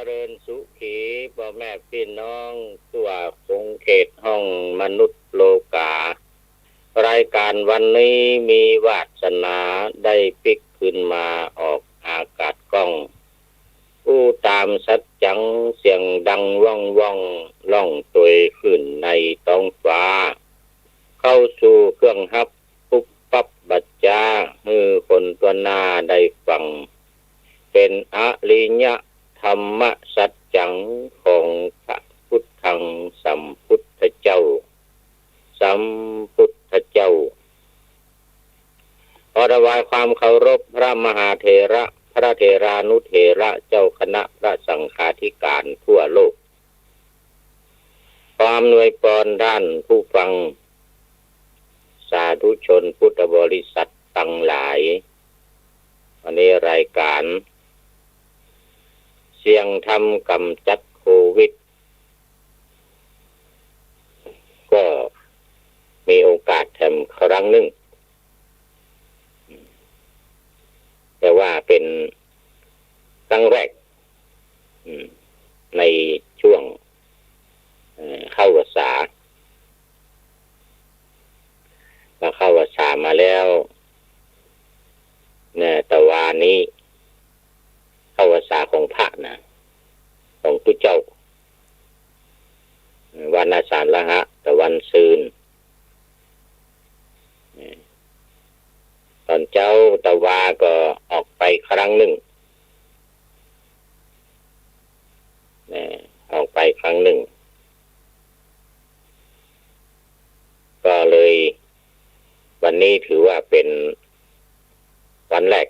ริญสุขีพ่อแม่พี่น้องทั่วคงเขตห้องมนุษย์โลการายการวันนี้มีวาสนาได้ปิกขึ้นมาออกอากาศกล้องผู้ตามสัจจังเสียงดังว่องว่องล่องตุยขึ้นในท้องฟ้าเข้าสู่เครื่องฮับปุ๊บปั๊บบัจจามือคนตัวหน้าได้ฟังเป็นอริยธรรมสัจจังของพระพุทธังสัมพุทธเจ้าสัมพุทธเจ้าขอถวายความเคารพพระมหาเถระพระเถรานุเถระเจ้าคณะพระสังฆาธิการทั่วโลกความอำนวยพรด้านผู้ฟังสาธุชนพุทธบริษัททั้งหลายวันนี้รายการเสียงธรรมกำจัดโควิดก็มีโอกาสทำครั้งหนึ่งแต่ว่าเป็นครั้งแรกในช่วงเข้าพรรษาก็เข้าพรรษามาแล้วเนี่ยแต่วานี้เข้าพรรษาของพระนะของพุทธเจ้าวันอาสาฬหะแต่วันซืนตอนเจ้าตะวาก็ออกไปครั้งหนึ่งออกไปครั้งหนึ่งก็เลยวันนี้ถือว่าเป็นวันแรก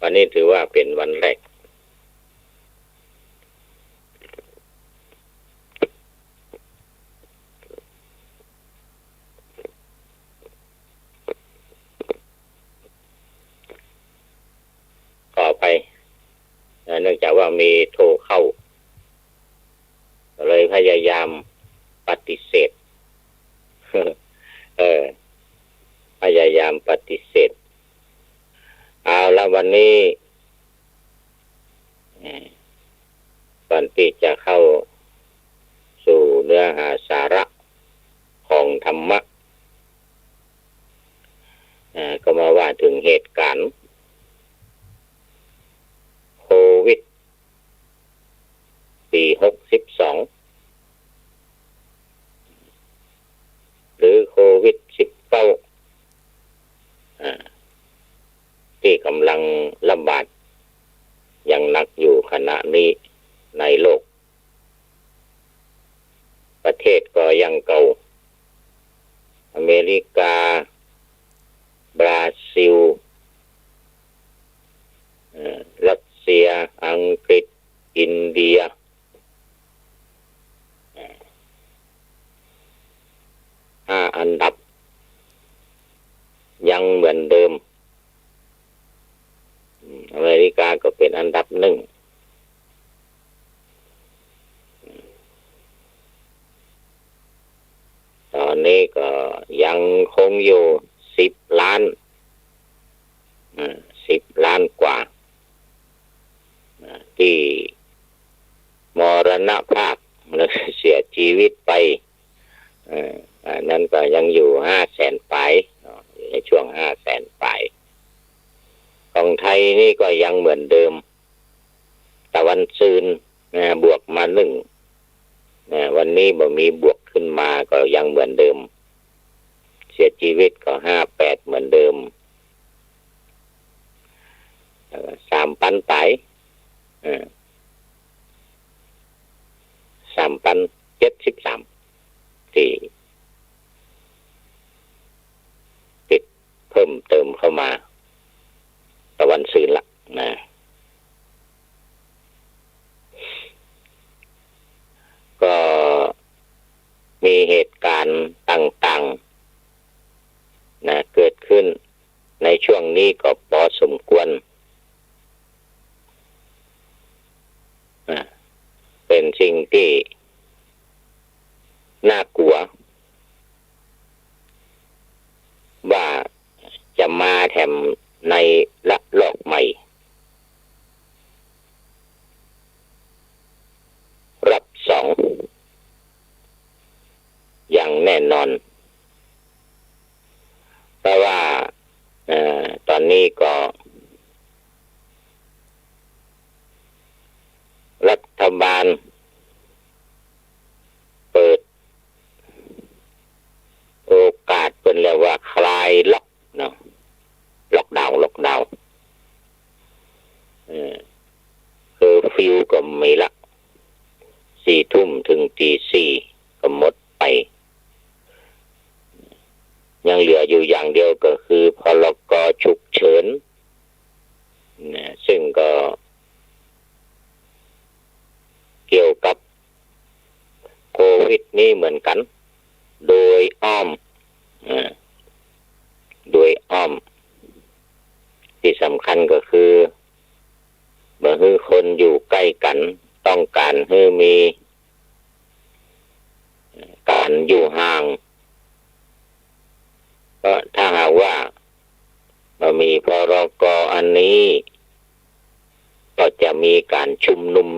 วันนี้ถือว่าเป็นวันแรกต่อไปเนื่องจากว่ามีโทรเข้าเลยพยายามปฏิเสธพยายามปฏิเสธเอาละวันนี้ก่อนที่จะเข้าสู่เนื้อหาสาระของธรรมะก็มาว่าถึงเหตุการณ์โควิดปี62หรือโควิด19ที่กำลังระบาดอย่างหนักอยู่ขณะนี้ในโลกประเทศก็ยังเก่าอเมริกาบราซิลรัสเซียอังกฤษอินเดีย5 อันดับยังเหมือนเดิมอเมริกาก็เป็นอันดับ1ตอนนี้ก็ยังคงอยู่10 ล้าน10 ล้านกว่าที่มรณภาพและเสียชีวิตไปนั่นก็ยังอยู่500,000 ปลายในช่วง500,000 ปลายของไทยนี่ก็ยังเหมือนเดิมแต่วันซืนบวกมา1วันนี้บ่มีบวกขึ้นมาก็ยังเหมือนเดิมเสียชีวิตก็58เหมือนเดิม3,000 ปลาย3,073ที่ติดเพิ่มเติมเข้ามาตะวันซืนละ มีเหตุการณ์ต่างๆนะเกิดขึ้นในช่วงนี้ก็พอสมควรเป็นสิ่งที่น่ากลัวว่าจะมาแถมในละลอกใหม่รับสองอย่างแน่นอนเพราะว่าตอนนี้ก็รัฐบาลเปิดโอกาสเป็นแล้วว่าคลายล็อกเนาะล็อกดาวน์คือฟิวก็ไม่ละ4 ทุ่มถึงตี 4ก็หมดไปยังเหลืออยู่อย่างเดียวก็คือพรก.ฉุกเฉินซึ่งก็เกี่ยวกับโควิดนี่เหมือนกันโดยอ้อมที่สำคัญก็คือเมื่อคนอยู่ใกล้กันต้องการให้มีการอยู่ห่างก็ถ้าหากว่ามีพรก.อันนี้ก็จะมีการชุมนุม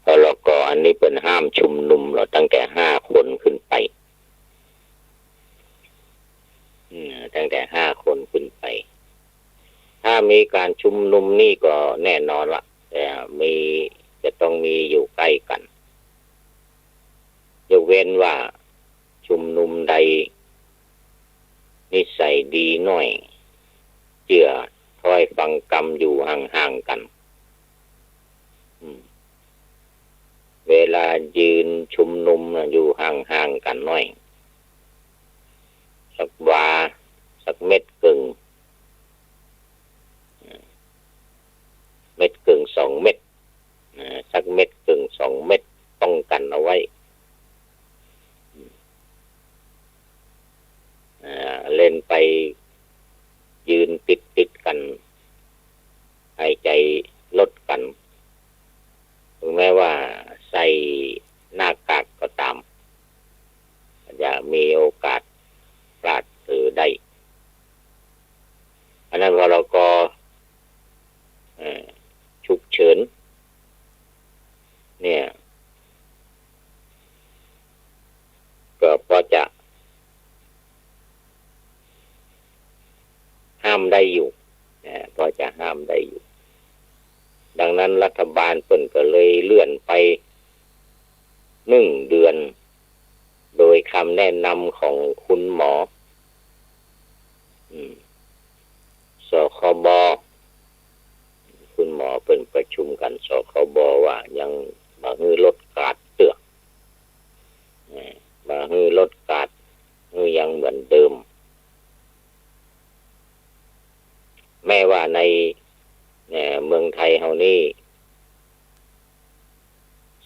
พรก.อันนี้เป็นห้ามชุมนุมเราตั้งแต่5 คนขึ้นไปตั้งแต่5 คนขึ้นไปถ้ามีการชุมนุมนี่ก็แน่นอนละแต่จะต้องมีอยู่ใกล้กันยกเว้นว่าชุมนุมใดนิสัยดีหน่อยเจื่อถ้อยฟังกรรมอยู่ห่างๆกันเวลายืนชุมนุมอยู่ห่างๆกันหน่อยสักวาสักเม็ดกึ่ง2 เม็ดสักเม็ดกึ่ง2 เม็ดป้องกันเอาไว้เล่นไปยืนติดกันหายใจลดกันถึงแม้ว่าใส่หน้ากากก็ตามจะมีโอกาสพลาดได้อันนั้นพรก.ฉุกเฉินเนี่ยก็พอจะห้ามได้อยู่พอจะห้ามได้อยู่ดังนั้นรัฐบาลเพิ่นก็เลยเลื่อนไป1 เดือนโดยคำแนะนำของคุณหมอสคบคุณหมอเป็นประชุมกันสคบว่ายังมาฮื้อลดการเตือกมาฮื้อลดการยังเหมือนเดิมแม้ว่าในเมืองไทยเฮานี่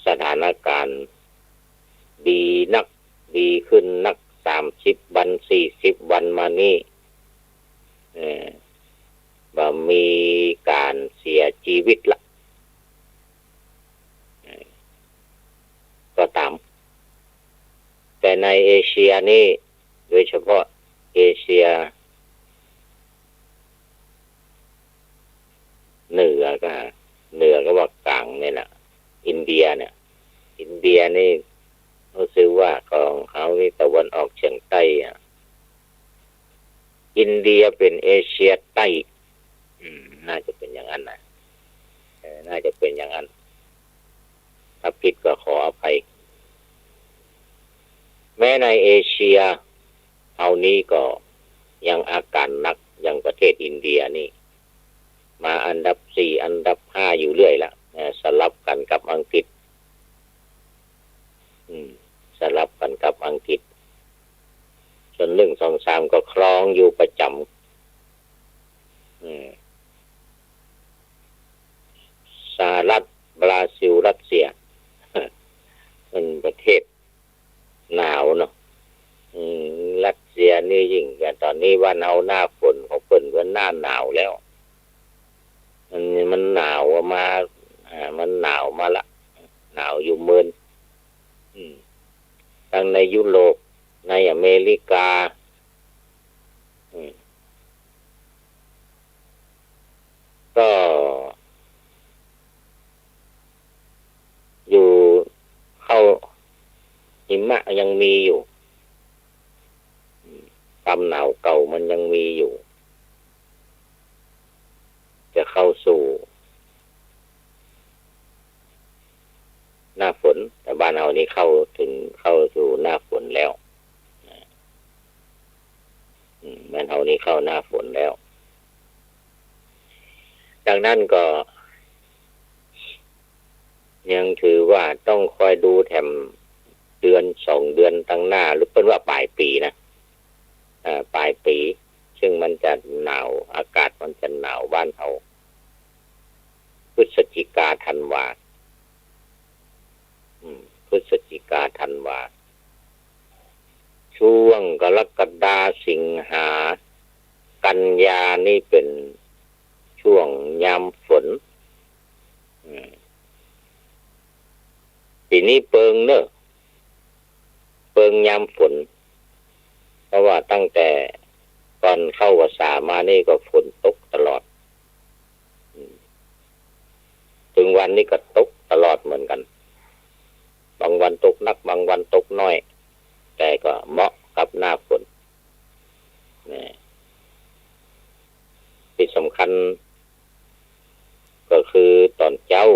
สถานการณ์ดีขึ้นนัก30 วัน40 วันมานี่ว่ามีการเสียชีวิตละก็ตามแต่ในเอเชียนี่โดยเฉพาะเอเชียเหนือก็ว่ากลางเนี่ยนะอินเดียนี่รู้สึกว่าของเขาที่ตะวันออกเฉียงใต้อินเดียเป็นเอเชียใต้น่าจะเป็นอย่างนั้นนะน่าจะเป็นอย่างนั้นถ้าผิดก็ขออภัยแม้ในเอเชียเอานี้ก็ยังอาการหนักอย่างประเทศอินเดียนี่มาอันดับ4อันดับ5อยู่เรื่อยละสลับกันกับอังกฤษสลับกันกับอังกฤษจน1 2 3ก็ครองอยู่ประจำสหรัฐบราซิลรัสเซีย วันเอาหน้าฝนของเปิ่นก็หน้าหนาวแล้วมันหนาวมามันหนาวมาละหนาวอยู่เมือนทั้งในยุโรปในอเมริกาก็อยู่เข้าหิมะยังมีอยู่ความหนาวเก่ามันยังมีอยู่จะเข้าสู่หน้าฝนแต่บ้านเรานี้เข้าสู่หน้าฝนแล้วบ้านเรานี้เข้าหน้าฝนแล้วดังนั้นก็ยังถือว่าต้องคอยดูแถมเดือน2 เดือนตั้งหน้าหรือเป็นว่าปลายปีนะปลายปีซึ่งมันจะหนาวอากาศมันจะหนาวบ้านเราพฤศจิกาธันวาพฤศจิกาธันวาช่วงกรกฎาสิงหากันยานี่เป็นช่วงยามฝนปีนี้เปิงเนอะเปิงยามฝนเพราะว่าตั้งแต่ก่อนเข้าพรรษามานี่ก็ฝนตกตลอดถึงวันนี้ก็ตกตลอดเหมือนกันบางวันตกนักบางวันตกน้อยแต่ก็เหมาะกับหน้าฝนที่สำคัญก็คือตอนเจ้า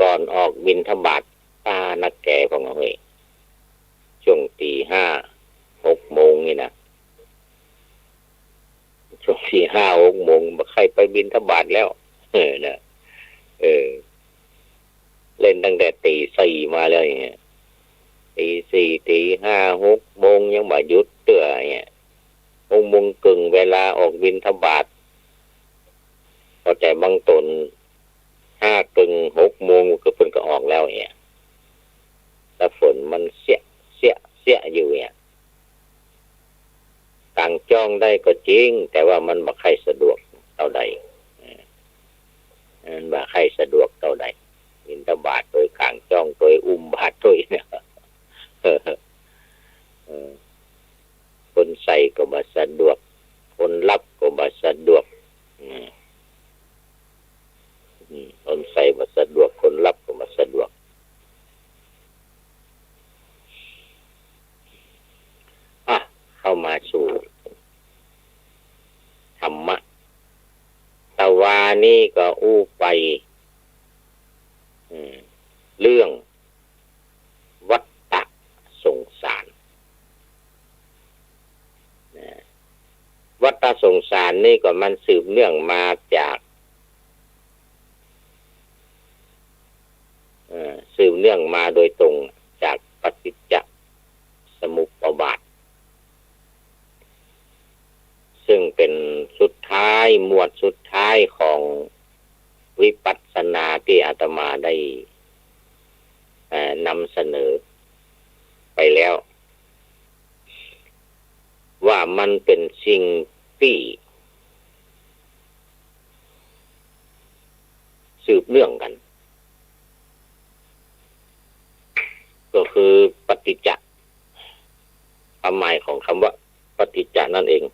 ก่อนออกบิณฑบาตป้านักแก่ของเราเองช่วงตี 5-6 โมงนี่นะช่วงตี 5-6 โมงมาใครไปบิณฑบาตแล้วนะเล่นตั้งแต่ตี 4มาเลยเนี่ยตี 4 ตี 5-6 โมงยังบ่หยุดเตื้อเนี่ย6 โมงครึ่งเวลาออกบิณฑบาตพอใจบางตน5 กึ่ง 6 โมงก็เพิ่นก็ออกแล้วเนี่ยแต่ฝนมันเสียอยู่เนี่ยต่างจ้องได้ก็จริงแต่ว่ามันบ่ค่อยสะดวกเท่าใดมันบ่ค่อยสะดวกเท่าใดบิณฑบาตโดยกลางจ้องโดยอุ้มบาตรโดยเนี่ยคนใส่ก็บ่สะดวกคนรับก็บ่สะดวกคนใส่บ่สะดวกคนรับก็บ่สะดวกเข้ามาสู่ธรรมะตะวานี่ก็อู้ไปเรื่องวัฏฏะสงสารวัฏฏะสงสารนี่ก็มันสืบเนื่องมาจากสืบเนื่องมาโดยตรงจากปฏิจจสมุปบาทซึ่งเป็นสุดท้ายหมวดสุดท้ายของวิปัสสนาที่อาตมาได้นำเสนอไปแล้วว่ามันเป็นสิ่งที่สืบเนื่องกันก็คือปฏิจจ์ความหมายของคำว่าปฏิจจ์นั่นเอง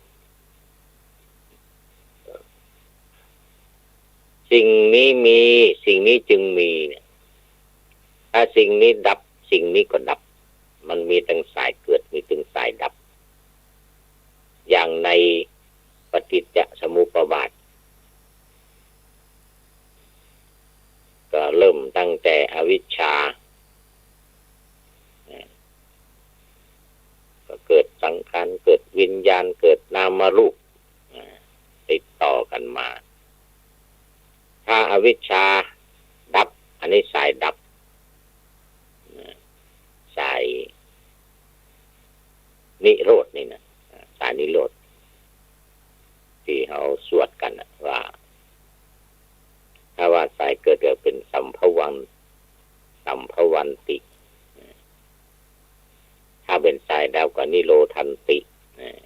สิ่งนี้มีสิ่งนี้จึงมีถ้าสิ่งนี้ดับสิ่งนี้ก็ดับมันมีทั้งสายเกิดมีทั้งสายดับอย่างในปฏิจจสมุปบาทก็เริ่มตั้งแต่อวิชชาก็เกิดสังขารเกิดวิญญาณเกิดนามรูปติดต่อกันมาถ้าอวิชชาดับอันนี้สายดับสายนิโรธนี่นะสายนิโรธที่เขาสวดกันว่าถ้าว่าสายเกิดเป็นสัมภวันติถ้าเป็นสายดับก็นิโรธันติ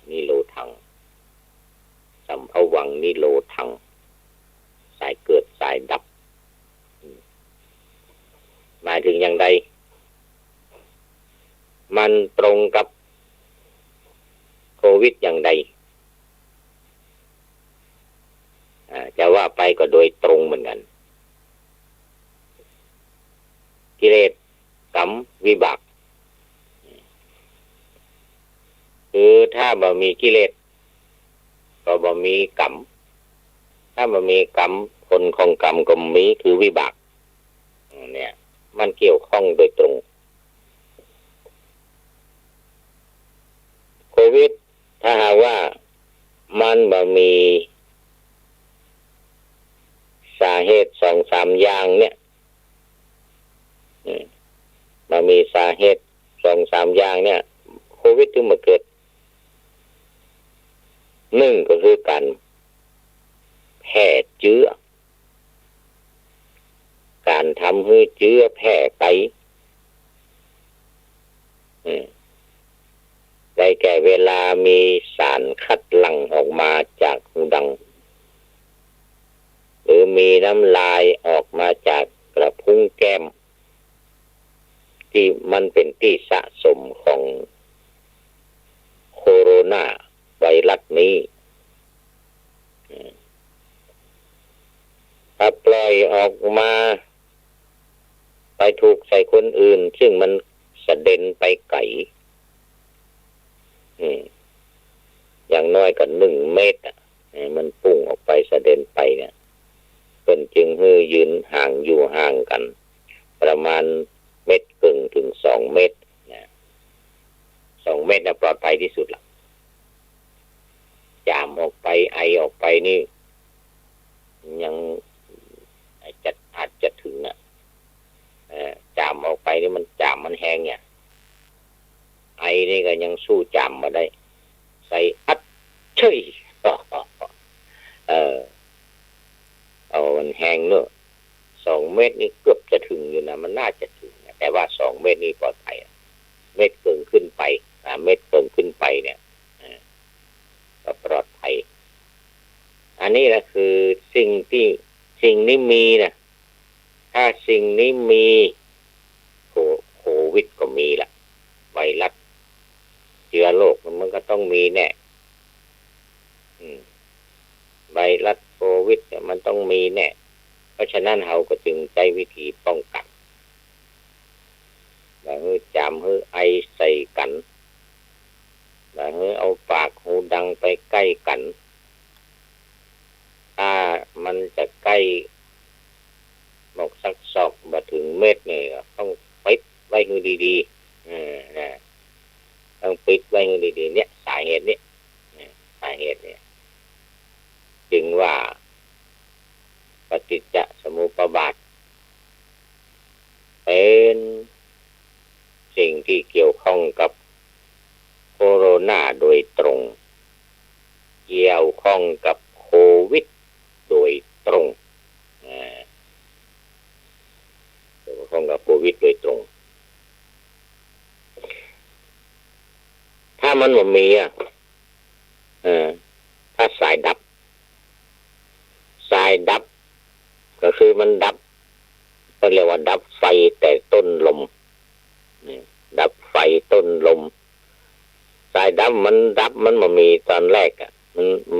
นิโรธังสัมภวังนิโรธังสายเกิดสายดับหมายถึงอย่างใดมันตรงกับโควิดอย่างใดจะว่าไปก็โดยตรงเหมือนกันกิเลสกรรมวิบากคือถ้าบ่มีกิเลสก็บ่มีกรรมถ้าบ่มีกรรมผลของกรรมก็มีคือวิบากเนี่ยมันเกี่ยวข้องโดยตรงโควิดถ้าหากว่ามันบ่มีสาเหตุ2-3อย่างเนี่ยมันมีสาเหตุ2-3อย่างเนี่ยโควิดถึงมาเกิด1ก็คือการแพร่เชื้อการทำให้เชื้อแพร่ไปได้แก่เวลามีสารคัดหลั่งออกมาจากหูดังหรือมีน้ำลายออกมาจากกระพุ้งแก้มที่มันเป็นที่สะสมของโคโรนาไวรัสนี้ถ้าปล่อยออกมาไปถูกใส่คนอื่นซึ่งมันสะเด็นไปไกลอย่างน้อยก็1 เมตรมันพุ่งออกไปสะเด็นไปเนี่ยเป็นจึงให้ยืนห่างอยู่ห่างกันประมาณ1.5 เมตรถึง2 เมตร2 เมตรปลอดภัยที่สุดละจามออกไปไอออกไปนี่ยังอาจจะถึงจามออกไปนี่มันจามมันแห้งเนี่ยไอนี่ก็ยังสู้จามมาได้ใส่อัดเฉยเอามันแห้งเนอะ2 เมตรนี่เกือบจะถึงอยู่นะมันน่าจะถึงนะแต่ว่า2 เมตรนี่ปลอดภัย1 เมตรขึ้นไป3 เมตรขึ้นไปเนี่ยก็ปลอดภัยอันนี้แหละคือสิ่งนี้มีนะถ้าสิ่งนี้มีโควิดก็มีละไวรัสเชื้อโรคมันก็ต้องมีแน่ไวรัสโควิดมันต้องมีแน่เพราะฉะนั้นเราก็จึงใช้วิธีป้องกันแบบจามไอใส่กันแบบเอาปากหูดังไปใกล้กันถ้ามันจะใกล้หมกสักศอกมาถึงเม็ดเนี่ยต้องปิดไว้ให้ดีๆต้องปิดไว้ให้ดีๆเนี่ยสาเหตุเนี่ยจึงว่าปฏิจจสมุปบาทเป็นสิ่งที่เกี่ยวข้องกับโคโรนาโดยตรงเกี่ยวข้องกับโควิดโดยตรงเกี่ยวข้องกับโควิดโดยตรงถ้ามันไม่มีถ้าสายดับก็คือมันดับก็เรียกว่าดับไฟแต่ต้นลมดับไฟต้นลมสายดับมันมามีตอนแรก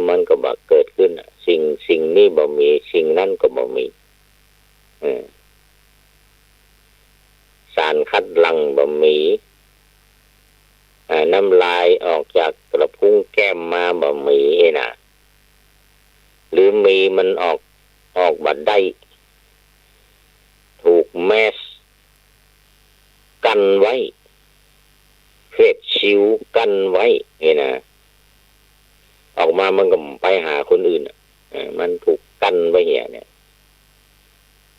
มันก็บ่เกิดขึ้นสิ่งนี้บ่มีสิ่งนั้นก็บ่มีสารคัดหลั่งบ่มีน้ำลายออกจากกระพุ้งแก้มมาบ่มีนะหรือมีมันออกบัดได้ถูกแมสกันไว้เฟสชิวกันไว้นี่นะออกมามันก็ไปหาคนอื่นมันถูกกันไว้เนี่ย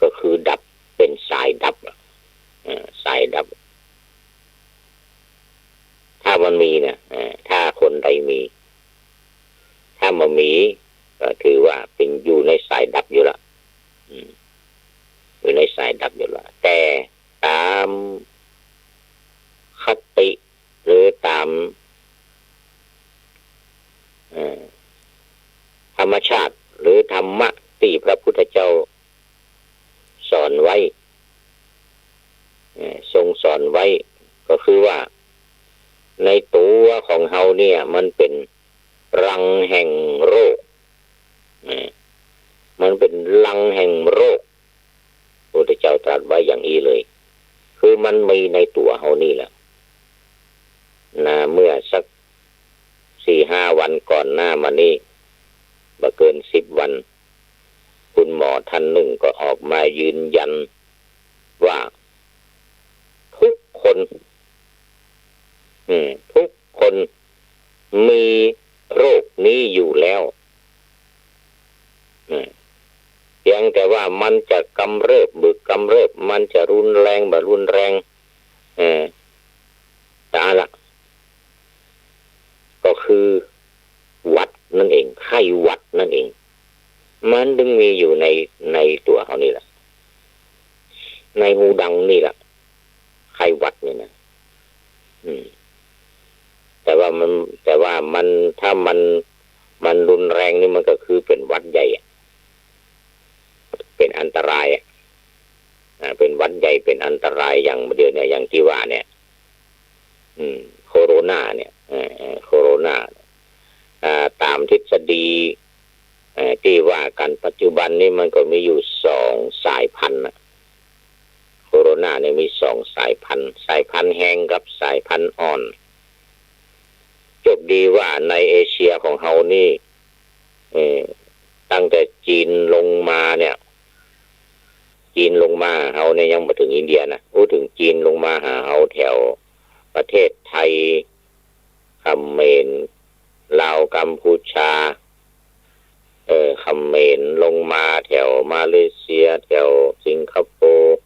ก็คือดับเป็นสายดับสายดับถ้ามันมีนะถ้าคนใดมีถ้ามันมีก็ถือว่าเป็นอยู่ในสายดับอยู่ละอยู่ในสายดับอยู่ละแต่ตามคติหรือตาม ธรรมชาติหรือธรรมะที่พระพุทธเจ้าสอนไว้ทรงสอนไว้ก็คือว่าในตัวของเฮาเนี่ยมันเป็นรังแห่งโรคมันเป็นรังแห่งโรคพระพุทธเจ้าตรัสไว้อย่างนี้เลยคือมันมีในตัวเฮานี่แหละเมื่อสัก 4-5 วันก่อนหน้ามานี้บ่เกิน10 วันคุณหมอท่านหนึ่งก็ออกมายืนยันว่าทุกคนมีโรคนี้อยู่แล้วเพียงแต่ว่ามันจะกำเริบมันจะรุนแรงบ่รุนแรงแต่ละก็คือหวัดนั่นเองไข้หวัดนั่นเองมันดึงมีอยู่ในตัวเขานี่แหละในหูดังนี่แหละไข้หวัดนี่นะแต่ว่ามันถ้ามันรุนแรงนี่มันก็คือเป็นหวัดใหญ่เป็นอันตรายเป็นหวัดใหญ่เป็นอันตรายอย่างเดียวเนี่ยอย่างที่ว่าเนี่ยโคโรนาเนี่ยโคโรนาตามทฤษฎีที่ว่ากันปัจจุบันนี้มันก็มีอยู่2 สายพันธุ์โคโรนาเนี่ยมี2 สายพันธุ์แห้งกับสายพันธุ์อ่อนโชคดีว่าในเอเชียของเฮานี่ตั้งแต่จีนลงมาเฮาเนี่ยยังมาถึงอินเดียนะพูดถึงจีนลงมาหาเฮาแถวประเทศไทยเขมรลาวกัมพูชาเขมรลงมาแถวมาเลเซียแถวสิงคโปร์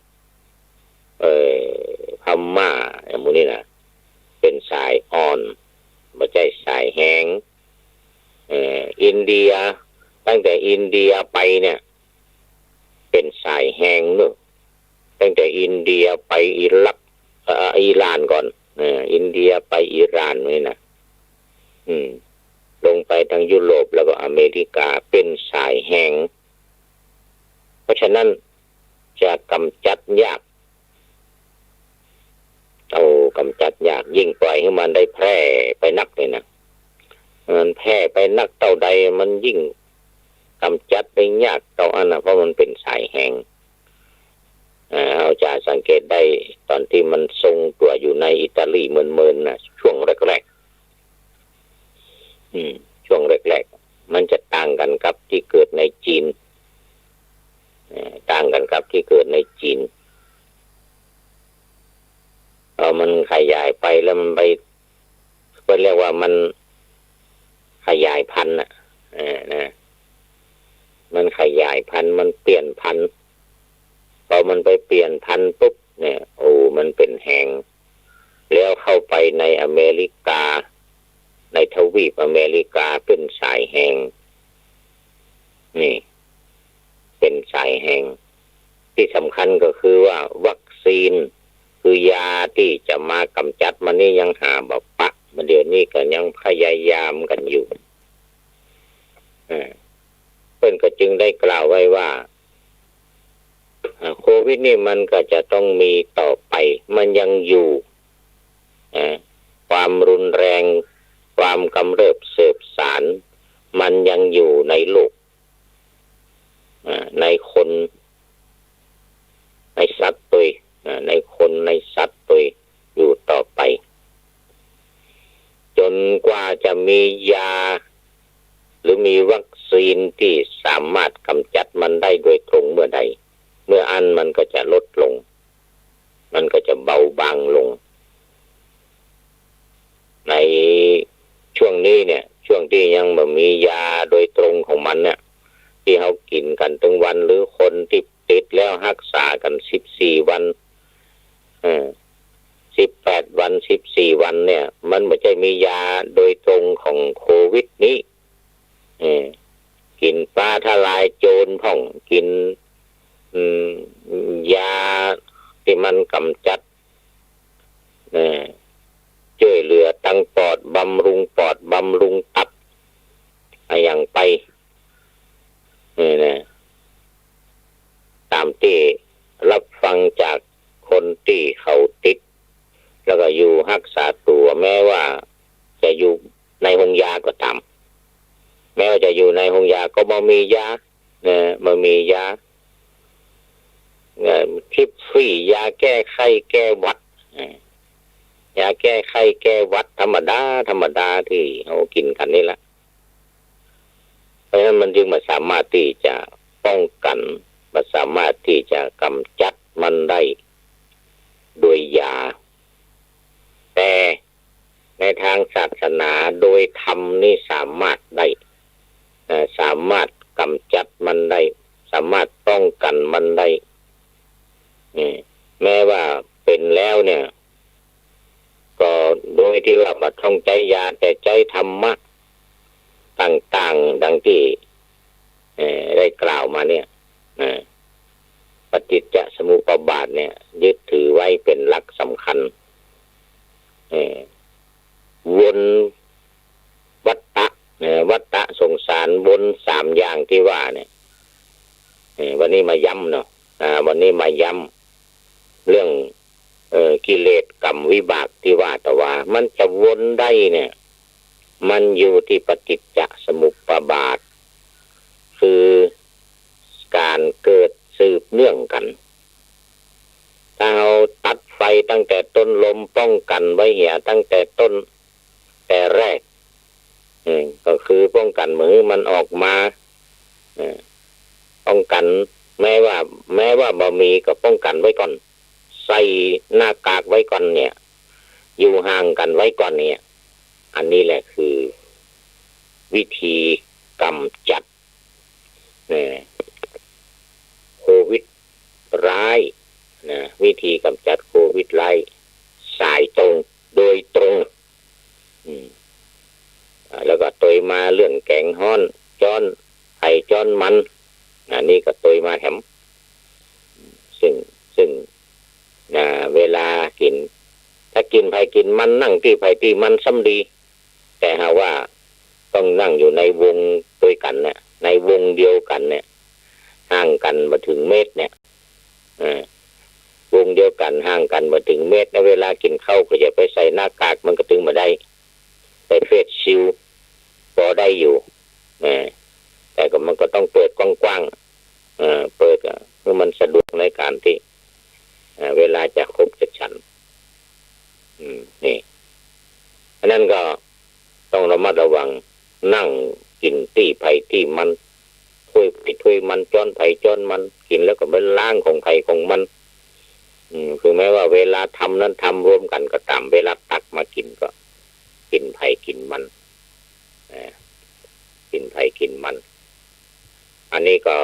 พม่าอย่างนี้นะเป็นสายอ่อนไม่ใช่สายแห้งอินเดียตั้งแต่อินเดียไปเนี่ยเป็นสายแห้งเนอะตั้งแต่อินเดียไปอิหร่านก่อนอินเดียไปอิหร่านนี่นะลงไปทางยุโรปแล้วก็อเมริกาเป็นสายแห้งเพราะฉะนั้นจะกำจัดยากยิ่งปล่อยให้มันได้แพร่ไปนักเลยนะมันแพร่ไปนักเท่าใดมันยิ่งกำจัดได้ยากเท่าอันนะเพราะมันเป็นสายแห้งเราจะสังเกตได้ตอนที่มันทรงตัวอยู่ในอิตาลีเมินๆนะช่วงแรกมันจะต่างกันกับที่เกิดในจีนมันขยายไปแล้วมันไปเรียกว่ามันขยายพันธุ์มันขยายพันธุ์มันเปลี่ยนพันธุ์พอมันไปเปลี่ยนพันธุ์ปุ๊บเนี่ยมันเป็นแห้งแล้วเข้าไปในอเมริกาในทวีปอเมริกาเป็นสายแห้งนี่เป็นสายแห้งที่สำคัญก็คือว่าวัคซีนคือยาที่จะมากำจัดมันนี่ยังหาบ่ปะมันเดี๋ยวนี้ก็ยังพยายามกันอยู่เพิ่นก็จึงได้กล่าวไว้ว่าโควิดนี่มันก็จะต้องมีต่อไปมันยังอยู่ความรุนแรงความกำเริบเสบสารมันยังอยู่ในโลกในคนในสัตว์ตัวในคนในสัตว์ตัวอยู่ต่อไปจนกว่าจะมียาหรือมีวัคซีนที่สามารถกำจัดมันได้โดยตรงเมื่อใดเมื่ออันมันก็จะลดลงมันก็จะเบาบางลงในช่วงนี้เนี่ยช่วงที่ยังไม่มียาโดยตรงของมันเนี่ยที่เขากินกันทั้งวันหรือคนที่ติดแล้วรักษากัน14 วัน18 วัน14 วันเนี่ยมันไม่ใช่มียาโดยตรงของโควิดนี้กินปลาทลายโจรพ่องกินยาที่มันกำจัดช่วยเหลือตั้งปอดบำรุงตับอย่างไป แม้ว่าจะอยู่ในห้องยาก็บ่มียานะบ่มียาทิปฟรียาแก้ไข้แก้หวัดยาแก้ไข้แก้หวัดธรรมดาที่เขากินกันนี่แหละเพราะฉะนั้นมันจึงมาสามารถที่จะป้องกันมาสามารถที่จะกำจัดมันได้โดยยาแต่ในทางศาสนาโดยธรรมนี่สามารถได้สามารถกำจัดมันได้สามารถป้องกันมันได้แม้ว่าเป็นแล้วเนี่ยก็โดยที่ว่ามาท่องใจยาแต่ใจธรรมะต่างๆดังที่ได้กล่าวมาเนี่ยปฏิจจสมุปบาทเนี่ยยึดถือไว้เป็นหลักสำคัญวนวัฏฏะสงสารวน3อย่างที่ว่าเนี่ยวันนี้มาย้ำเนาะวันนี้มาย้ำเรื่องกิเลสกรรมวิบากที่ว่าแต่ว่ามันจะวนได้เนี่ยมันอยู่ที่ปฏิจจสมุปบาทคือการเกิดสืบเนื่องกันถ้าเราตัดไฟตั้งแต่ต้นลมป้องกันไว้เหี่ยตั้งแต่ต้นแต่แรกก็คือป้องกันมือมันออกมาป้องกันแม้ว่าบ่มีก็ป้องกันไว้ก่อนใส่หน้ากากไว้ก่อนเนี่ยอยู่ห่างกันไว้ก่อนเนี่ยอันนี้แหละคือวิธีกำจัดโควิดร้ายนะวิธีกำจัดโควิดร้ายสายตรงโดยตรงแล้วก็ตัวมาเรื่องแกงฮ้อนจ้อนไผ่จ้อนมันอันนี้ก็ตัวมาแถมซึ่งเวลากินถ้ากินไผ่กินมันนั่งที่ไผ่ที่มันซ้ำดีแต่หาว่าต้องนั่งอยู่ในวงด้วยกันเนี่ยในวงเดียวกันเนี่ยห่างกันมาถึงเมตรเนี่ยวงเดียวกันห่างกันมาถึงเมตรในเวลากินข้าวก็อย่าไปใส่หน้ากากมันก็ถึงมาได้ไปเฟซชิลพอได้อยู่แต่ก็มันก็ต้องเปิดกว้างๆเปิดเพื่อมันสะดวกในการที่เวลาจะคบจะฉันนี่อันนั้นก็ต้องระมัดระวังนั่งกินที่ไผ่ที่มันถ้วยมันจ้อนไผ่จ้อนมันกินแล้วก็ไปล้างของไผ่ของมันคือแม้ว่าเวลาทำนั้นทำรวมกันก็ตามเวลาตักมากินก็กินไผ่กินมันกินไผ่กินมันอันนี้ก็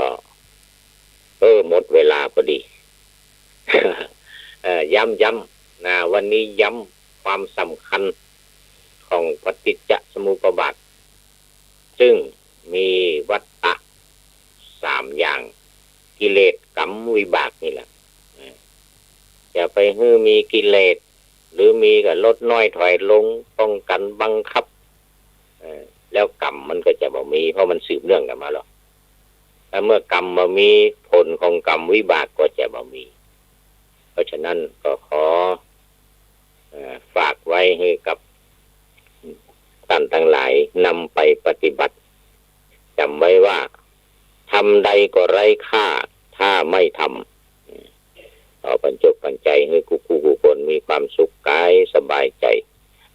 หมดเวลาพอดี ย้ำนะวันนี้ย้ำความสำคัญของปฏิจจสมุปบาทซึ่งมีวัฏฏะ3อย่างกิเลสกรรมวิบากนี่แหละอย่าไปมีกิเลสหรือมีก็ลดน้อยถอยลงป้องกันบังคับแล้วกรรมมันก็จะบ่มีเพราะมันสืบเนื่องกันมาหรอกแต่เมื่อกรรมบ่มีผลของกรรมวิบากก็จะบ่มีเพราะฉะนั้นก็ขอฝากไว้ให้กับท่านทั้งหลายนำไปปฏิบัติจำไว้ว่าทำใดก็ไร้ค่าถ้าไม่ทำเอาปัญจกปัญใจให้กูคนมีความสุขกายสบายใจ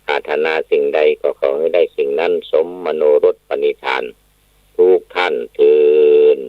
ปรารถนาสิ่งใดก็ขอให้ได้สิ่งนั้นสมมโนรสปณิธานทุกท่านเทอญ